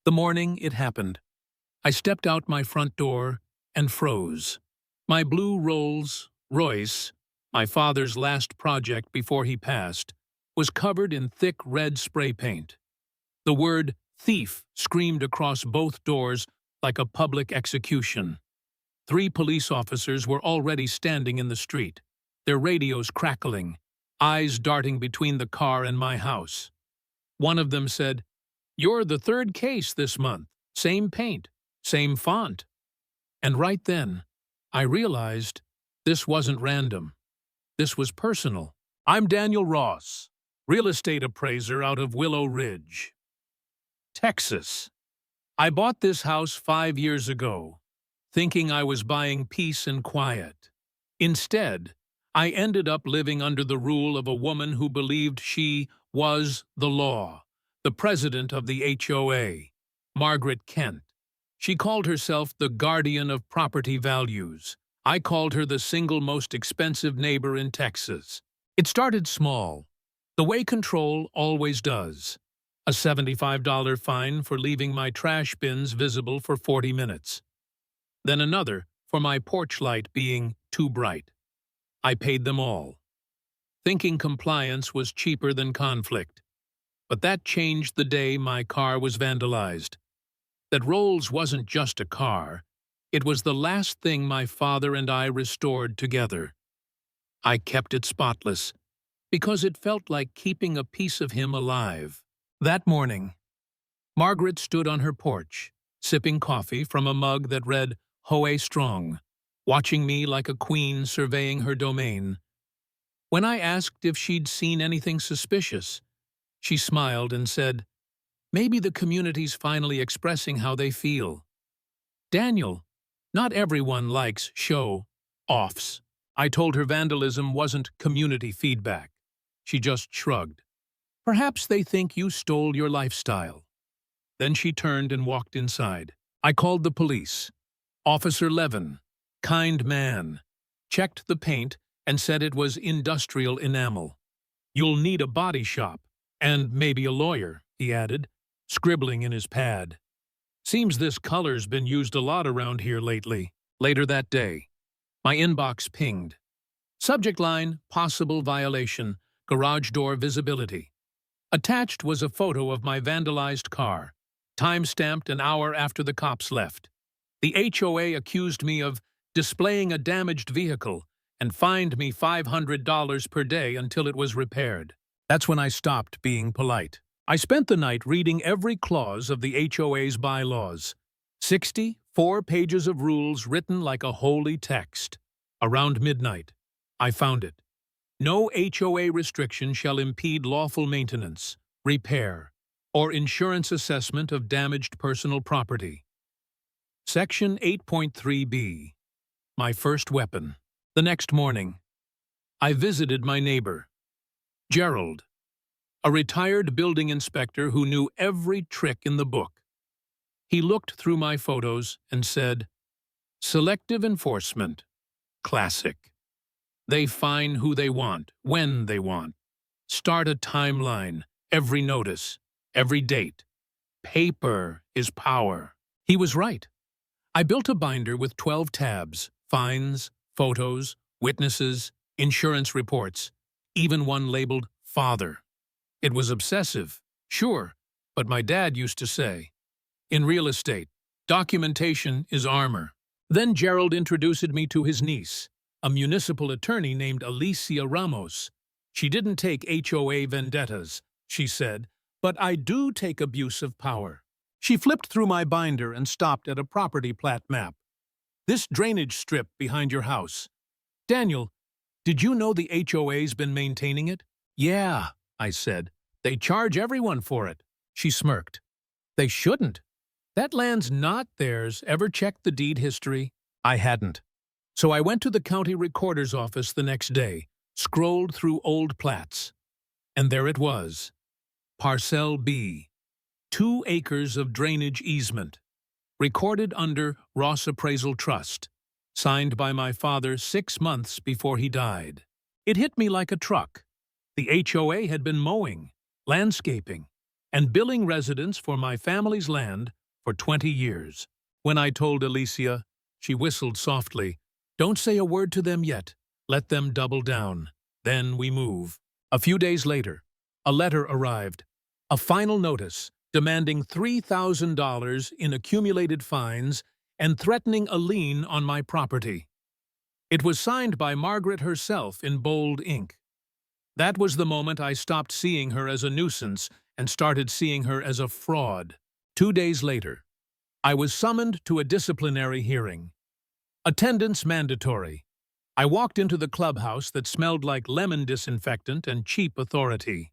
The morning it happened. I stepped out my front door and froze. My blue Rolls-Royce, my father's last project before he passed, was covered in thick red spray paint. The word thief screamed across both doors like a public execution. 3 police officers were already standing in the street, their radios crackling, eyes darting between the car and my house. One of them said, "You're the 3rd case this month. Same paint, same font." And right then, I realized this wasn't random. This was personal. I'm Daniel Ross, real estate appraiser out of Willow Ridge, Texas. I bought this house 5 years ago, thinking I was buying peace and quiet. Instead, I ended up living under the rule of a woman who believed she was the law, the president of the HOA, Margaret Kent. She called herself the guardian of property values. I called her the single most expensive neighbor in Texas. It started small, the way control always does. A $75 fine for leaving my trash bins visible for 40 minutes. Then another for my porch light being too bright. I paid them all, thinking compliance was cheaper than conflict. But that changed the day my car was vandalized. That Rolls wasn't just a car, it was the last thing my father and I restored together. I kept it spotless, because it felt like keeping a piece of him alive. That morning, Margaret stood on her porch, sipping coffee from a mug that read HOA Strong, watching me like a queen surveying her domain. When I asked if she'd seen anything suspicious, she smiled and said, "Maybe the community's finally expressing how they feel." "Daniel, not everyone likes show-offs." I told her vandalism wasn't community feedback. She just shrugged. "Perhaps they think you stole your lifestyle." Then she turned and walked inside. I called the police. Officer Levin, kind man, checked the paint and said it was industrial enamel. "You'll need a body shop, and maybe a lawyer," he added, scribbling in his pad. "Seems this color's been used a lot around here lately." Later that day, my inbox pinged. Subject line, possible violation, garage door visibility. Attached was a photo of my vandalized car, time-stamped an hour after the cops left. The HOA accused me of displaying a damaged vehicle and fined me $500 per day until it was repaired. That's when I stopped being polite. I spent the night reading every clause of the HOA's bylaws. 64 pages of rules written like a holy text. Around midnight, I found it. No HOA restriction shall impede lawful maintenance, repair, or insurance assessment of damaged personal property. Section 8.3b. My first weapon. The next morning, I visited my neighbor, Gerald, a retired building inspector who knew every trick in the book. He looked through my photos and said, "Selective enforcement. Classic. They fine who they want, when they want. Start a timeline, every notice, every date. Paper is power." He was right. I built a binder with 12 tabs, fines, photos, witnesses, insurance reports, even one labeled Father. It was obsessive, sure, but my dad used to say, in real estate, documentation is armor. Then Gerald introduced me to his niece, a municipal attorney named Alicia Ramos. "She didn't take HOA vendettas," she said, "but I do take abuse of power." She flipped through my binder and stopped at a property plat map. "This drainage strip behind your house. Daniel, did you know the HOA's been maintaining it?" "Yeah," I said. "They charge everyone for it." She smirked. "They shouldn't. That land's not theirs. Ever checked the deed history?" I hadn't. So I went to the county recorder's office the next day, scrolled through old plats. And there it was. Parcel B. 2 acres of drainage easement. Recorded under Ross Appraisal Trust. Signed by my father 6 months before he died. It hit me like a truck. The HOA had been mowing, landscaping, and billing residents for my family's land for 20 years. When I told Alicia, she whistled softly. Don't say a word to them yet. Let them double down. Then we move. A few days later, a letter arrived. A final notice demanding $3,000 in accumulated fines and threatening a lien on my property. It was signed by Margaret herself in bold ink. That was the moment I stopped seeing her as a nuisance and started seeing her as a fraud. 2 days later, I was summoned to a disciplinary hearing. Attendance mandatory. I walked into the clubhouse that smelled like lemon disinfectant and cheap authority.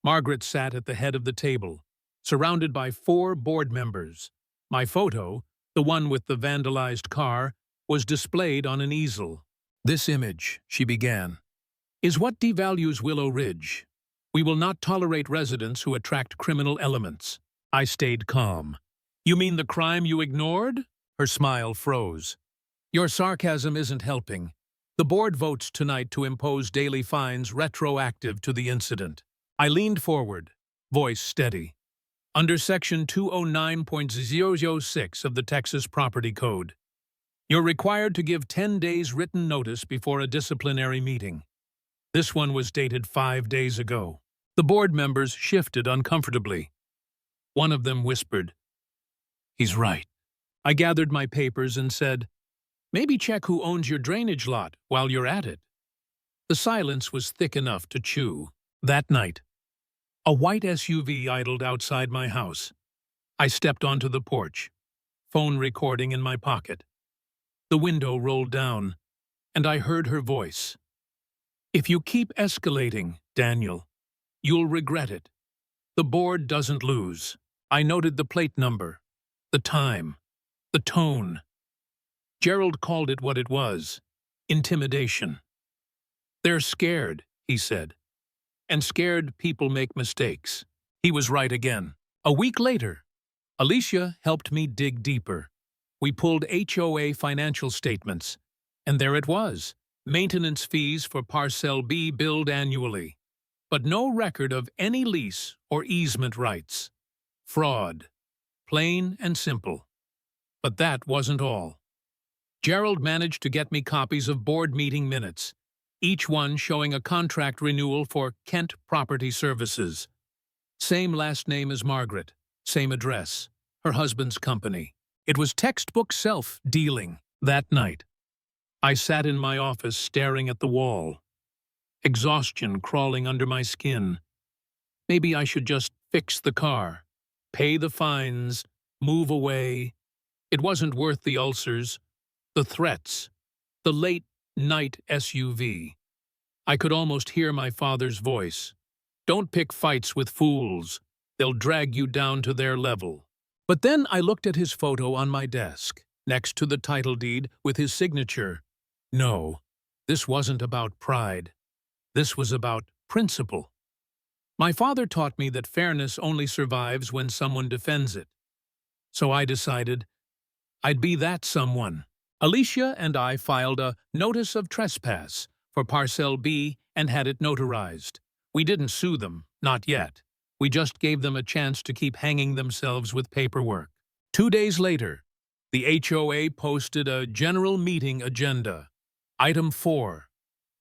Margaret sat at the head of the table, surrounded by 4 board members. My photo, the one with the vandalized car, was displayed on an easel. This image, she began, is what devalues Willow Ridge. We will not tolerate residents who attract criminal elements. I stayed calm. You mean the crime you ignored? Her smile froze. Your sarcasm isn't helping. The board votes tonight to impose daily fines retroactive to the incident. I leaned forward, voice steady. Under Section 209.006 of the Texas Property Code, you're required to give 10 days written notice before a disciplinary meeting. This one was dated 5 days ago. The board members shifted uncomfortably. One of them whispered, "He's right." I gathered my papers and said, "Maybe check who owns your drainage lot while you're at it." The silence was thick enough to chew. That night, a white SUV idled outside my house. I stepped onto the porch, phone recording in my pocket. The window rolled down, and I heard her voice. "If you keep escalating, Daniel, you'll regret it. The board doesn't lose." I noted the plate number, the time, the tone. Gerald called it what it was: intimidation. "They're scared," he said. "And scared people make mistakes." He was right again. A week later, Alicia helped me dig deeper. We pulled HOA financial statements, and there it was: maintenance fees for Parcel B billed annually, but no record of any lease or easement rights. Fraud. Plain and simple. But that wasn't all. Gerald managed to get me copies of board meeting minutes, each one showing a contract renewal for Kent Property Services. Same last name as Margaret, same address, her husband's company. It was textbook self-dealing. That night, I sat in my office staring at the wall, exhaustion crawling under my skin. Maybe I should just fix the car, pay the fines, move away. It wasn't worth the ulcers, the threats, the late-night SUV. I could almost hear my father's voice. "Don't pick fights with fools. They'll drag you down to their level." But then I looked at his photo on my desk, next to the title deed with his signature. No, this wasn't about pride. This was about principle. My father taught me that fairness only survives when someone defends it. So I decided I'd be that someone. Alicia and I filed a notice of trespass for Parcel B and had it notarized. We didn't sue them, not yet. We just gave them a chance to keep hanging themselves with paperwork. 2 days later, the HOA posted a general meeting agenda. Item 4.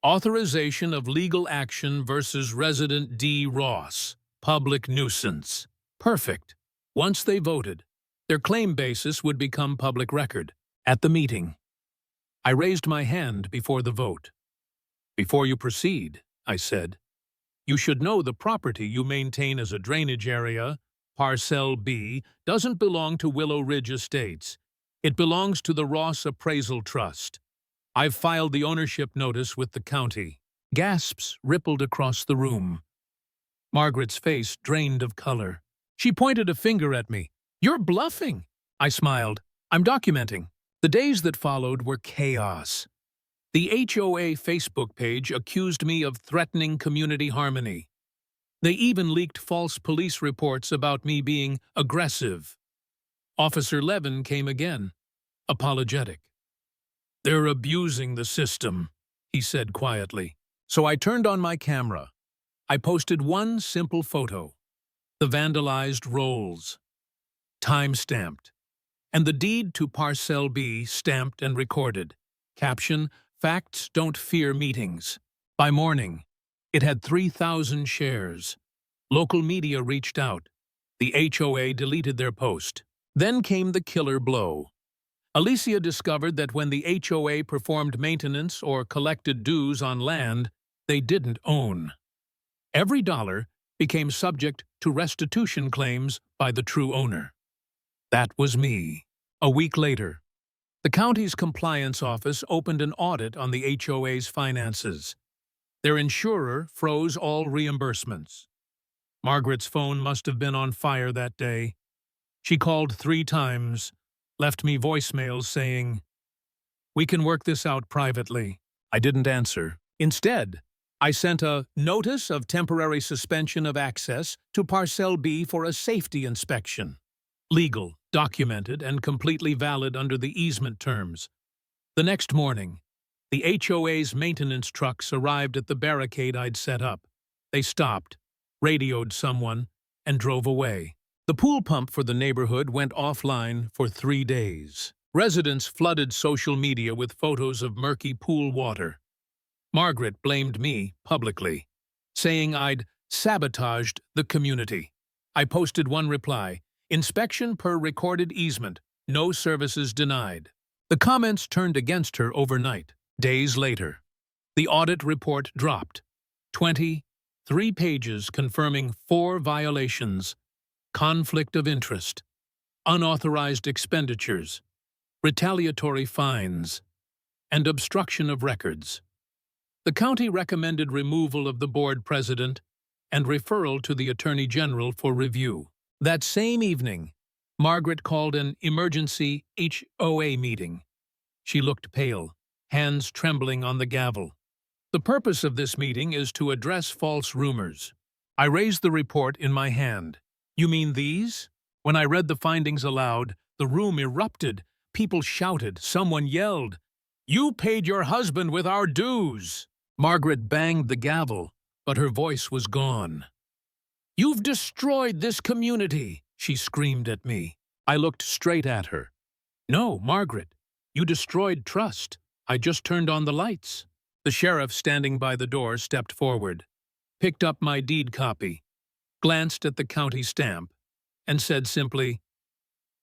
Authorization of legal action versus resident D. Ross. Public nuisance. Perfect. Once they voted, their claim basis would become public record. At the meeting, I raised my hand before the vote. "Before you proceed," I said, "you should know the property you maintain as a drainage area, Parcel B, doesn't belong to Willow Ridge Estates. It belongs to the Ross Appraisal Trust. I've filed the ownership notice with the county." Gasps rippled across the room. Margaret's face drained of color. She pointed a finger at me. "You're bluffing." I smiled. "I'm documenting." The days that followed were chaos. The HOA Facebook page accused me of threatening community harmony. They even leaked false police reports about me being aggressive. Officer Levin came again, apologetic. "They're abusing the system," he said quietly. So I turned on my camera. I posted one simple photo: the vandalized Rolls. time-stamped, and the deed to Parcel B stamped and recorded. Caption, "Facts don't fear meetings." By morning, it had 3,000 shares. Local media reached out. The HOA deleted their post. Then came the killer blow. Alicia discovered that when the HOA performed maintenance or collected dues on land they didn't own, every dollar became subject to restitution claims by the true owner. That was me. A week later, the county's compliance office opened an audit on the HOA's finances. Their insurer froze all reimbursements. Margaret's phone must have been on fire that day. She called 3 times, left me voicemails saying, "We can work this out privately." I didn't answer. Instead, I sent a notice of temporary suspension of access to Parcel B for a safety inspection. Legal, documented, and completely valid under the easement terms. The next morning, the HOA's maintenance trucks arrived at the barricade I'd set up. They stopped, radioed someone, and drove away. The pool pump for the neighborhood went offline for 3 days. Residents flooded social media with photos of murky pool water. Margaret blamed me publicly, saying I'd sabotaged the community. I posted one reply, "Inspection per recorded easement, no services denied." The comments turned against her overnight. Days later, the audit report dropped. 23 pages confirming 4 violations: conflict of interest, unauthorized expenditures, retaliatory fines, and obstruction of records. The county recommended removal of the board president and referral to the Attorney General for review. That same evening, Margaret called an emergency HOA meeting. She looked pale, hands trembling on the gavel. "The purpose of this meeting is to address false rumors." I raised the report in my hand. "You mean these?" When I read the findings aloud, the room erupted. People shouted. Someone yelled, "You paid your husband with our dues!" Margaret banged the gavel, but her voice was gone. "You've destroyed this community!" she screamed at me. I looked straight at her. "No, Margaret, you destroyed trust. I just turned on the lights." The sheriff standing by the door stepped forward, picked up my deed copy, glanced at the county stamp, and said simply,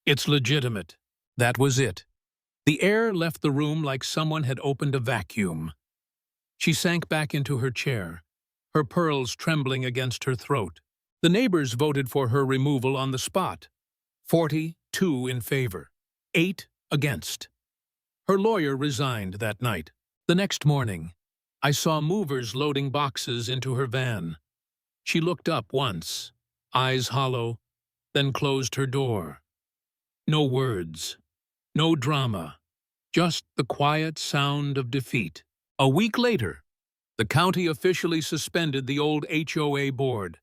"It's legitimate." That was it. The air left the room like someone had opened a vacuum. She sank back into her chair, her pearls trembling against her throat. The neighbors voted for her removal on the spot. 42 in favor, 8 against. Her lawyer resigned that night. The next morning, I saw movers loading boxes into her van. She looked up once, eyes hollow, then closed her door. No words, no drama, just the quiet sound of defeat. A week later, the county officially suspended the old HOA board.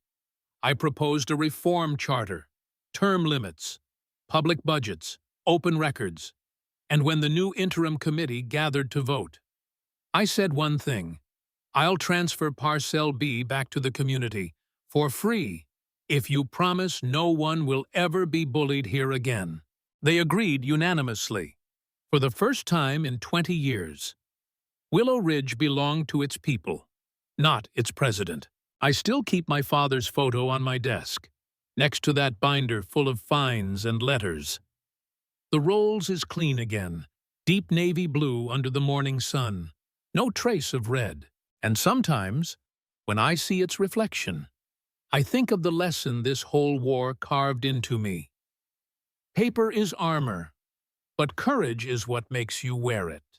I proposed a reform charter, term limits, public budgets, open records, and when the new interim committee gathered to vote, I said one thing: I'll transfer Parcel B back to the community for free if you promise no one will ever be bullied here again. They agreed unanimously. For the first time in 20 years, Willow Ridge belonged to its people, not its president. I still keep my father's photo on my desk, next to that binder full of fines and letters. The Rolls is clean again, deep navy blue under the morning sun, no trace of red. And sometimes, when I see its reflection, I think of the lesson this whole war carved into me. Paper is armor, but courage is what makes you wear it.